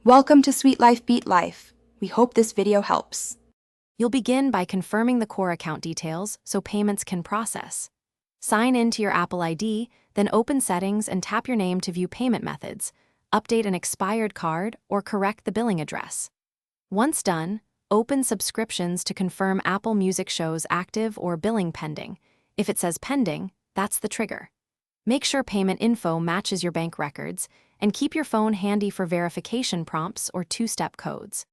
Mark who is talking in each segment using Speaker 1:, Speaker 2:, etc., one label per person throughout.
Speaker 1: Welcome to Sweet Life Beat Life. We hope this video helps.
Speaker 2: You'll begin by confirming the core account details so payments can process. Sign in to your Apple ID, then open Settings and tap your name to view payment methods, update an expired card, or correct the billing address. Once done, open Subscriptions to confirm Apple Music shows active or billing pending. If it says pending, that's the trigger. Make sure payment info matches your bank records, and keep your phone handy for verification prompts or two-step codes.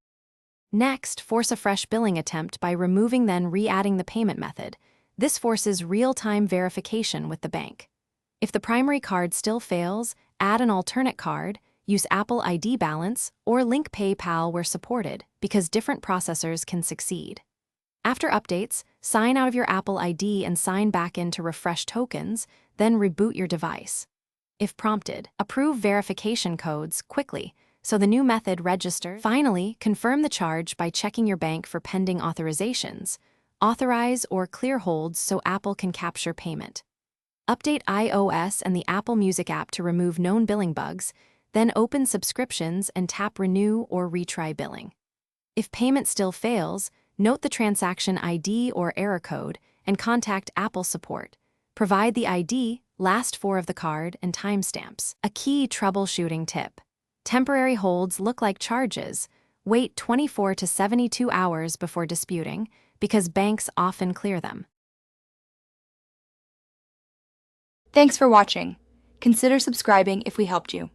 Speaker 2: Next, force a fresh billing attempt by removing then re-adding the payment method. This forces real-time verification with the bank. If the primary card still fails, add an alternate card, use Apple ID Balance, or link PayPal where supported, because different processors can succeed. After updates, sign out of your Apple ID and sign back in to refresh tokens, then reboot your device. If prompted, approve verification codes quickly so the new method registers. Finally, confirm the charge by checking your bank for pending authorizations. Authorize or clear holds so Apple can capture payment. Update iOS and the Apple Music app to remove known billing bugs, then open Subscriptions and tap Renew or Retry Billing. If payment still fails, note the transaction ID or error code and contact Apple support. Provide the ID, last four of the card, and timestamps. A key troubleshooting tip. Temporary holds look like charges. Wait 24 to 72 hours before disputing, because banks often clear them.
Speaker 1: Thanks for watching. Consider subscribing if we helped you.